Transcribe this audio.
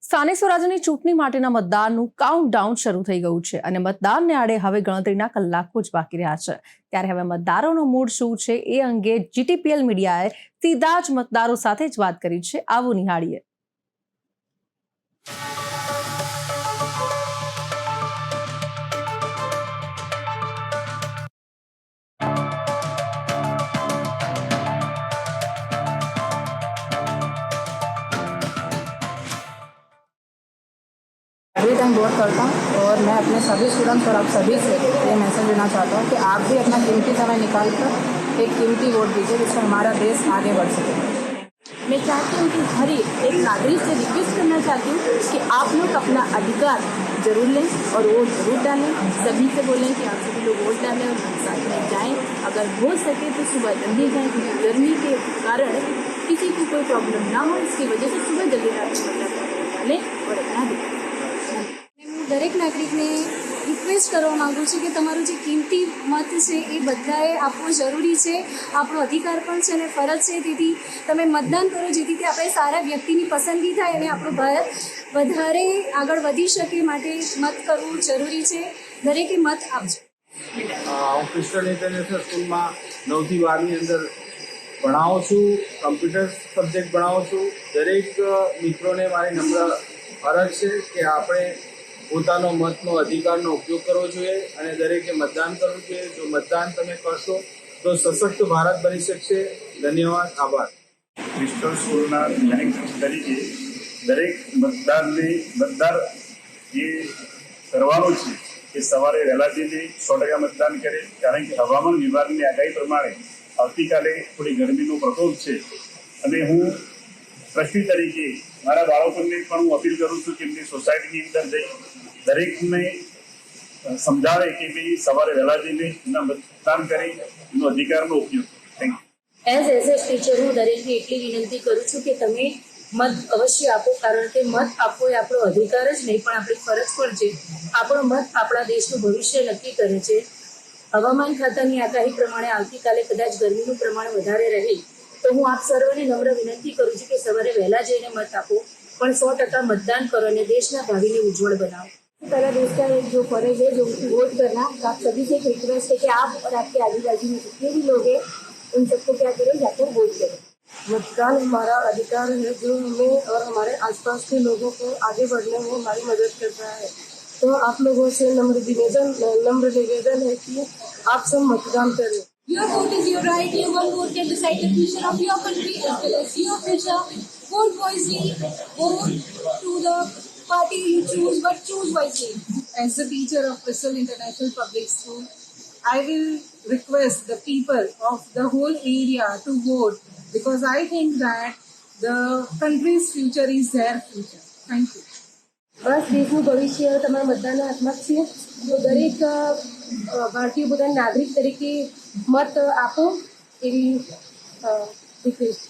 સ્થાનિક સ્વરાજ્યની ચૂંટણી માટેના મતદાનનું કાઉન્ટડાઉન શરૂ થઈ ગયું છે અને મતદાનને આડે હવે ગણતરીના કલાકો જ બાકી રહ્યા છે। ત્યારે હવે મતદારોનો મૂડ શું છે એ અંગે જીટીપીએલ મીડિયાએ સીધા જ મતદારો સાથે જ વાત કરી છે। આવો નિહાળીએ। एवरी टाइम वोट करता हूँ और मैं अपने सभी स्टूडेंट्स और आप सभी से ये मैसेज देना चाहता हूँ कि आप भी अपना कीमती समय निकाल कर एक कीमती वोट दीजिए जिससे हमारा देश आगे बढ़ सके। मैं चाहती हूँ कि हर एक नागरिक से रिक्वेस्ट करना चाहती हूँ कि आप लोग अपना अधिकार जरूर लें और वोट जरूर डालें। सभी से बोलें कि आप सभी लोग वोट डालें और साथ में जाएँ। अगर हो सके तो सुबह जल्दी जाएँ क्योंकि गर्मी के कारण किसी को कोई प्रॉब्लम ना हो, इसकी वजह से सुबह जल्दी डालें और अपना अधिकार। દરેક નાગરિકને રિક્વેસ્ટ કરવા માગું છું કે તમારું જે કિંમતી મત છે એ બધાએ આપવો જરૂરી છે, આપણો અધિકાર પણ છે અને ફરજ છે। તેથી તમે મતદાન કરો જેથી તે આપણે સારા વ્યક્તિની પસંદગી થાય અને આપણું ભારત વધારે આગળ વધી શકે, માટે મત કરવું જરૂરી છે। દરેકે મત આપજો। હું ક્રિસ્ટલ ઇન્ટરનેશનલ સ્કૂલમાં 9 થી 12ની અંદર ભણાવું છું, કમ્પ્યુટર સબ્જેક્ટ ભણાવું છું। દરેક મિત્રોને મારી નમ્ર ફરજ છે કે આપણે પોતાનો મતનો અધિકારનો ઉપયોગ કરવો જોઈએ અને દરેકે મતદાન કરવું જોઈએ। જો મતદાન તમે કરશો તો સશક્ત ભારત બની શકશે। ધન્યવાદ, આભાર। ક્રિસ્ટલ સ્કૂલના મેનેજર તરીકે દરેક મતદાર એ કરવાનું છે કે સવારે વહેલા જઈને 100% મતદાન કરે, કારણ કે હવામાન વિભાગની આગાહી પ્રમાણે આવતીકાલે થોડી ગરમીનો પ્રકોપ છે અને હું ટ્રસ્ટી તરીકે મારા બાળકોને પણ હું અપીલ કરું છું કે એમની સોસાયટીની અંદર જઈ દરેકને સમજાવે કે ભાઈ સવારે વહેલા જઈને એમના મતદાન કરી એનો અધિકારનો ઉપયોગ। Thank you. એઝ ટીચર હું દરેકને એટલી વિનંતી કરું છું કે તમે મત અવશ્ય આપો, કારણ કે મત આપવો એ આપણો અધિકાર જ નહીં પણ આપણી ફરજ પણ છે। આપણો મત આપણા દેશનું ભવિષ્ય નક્કી કરે છે। હવામાન ખાતાની આગાહી પ્રમાણે આવતીકાલે કદાચ ગરમીનું પ્રમાણ વધારે રહે તો હું આપ સર્વને નમ્ર વિનંતી કરું છું કે સવારે વહેલા જઈને મત આપો, પણ 100% मतदान करो और देश ना भावी ने उज्जवल बनाओ। पहला देश का एक जो फर्ज है जो वोट करना, तो आप सभी से एक रिक्वेस्ट है कि आप और आपके आजू बाजू में जितने भी लोग हैं उन सबको क्या करें, जाकर वोट करें। मतदान हमारा अधिकार है जो हमें और हमारे आसपास के लोगों को आगे बढ़ने में हमारी मदद करता है। तो आप लोगों से नम्र निवेदन है कि आप सब मतदान करें। Your vote is your right. Your one vote can decide the future of your country as well as your future. Vote wisely. Vote to the party you choose, but choose wisely. As the teacher of Crystal International Public School, I will request the people of the whole area to vote because I think that the country's future is their future. Thank you. બસ દેશનું ભવિષ્ય તમારા મતદાનના હાથમાં છે, તો દરેક ભારતીય પોતાના નાગરિક તરીકે મત આપો એવી રિક્વેસ્ટ।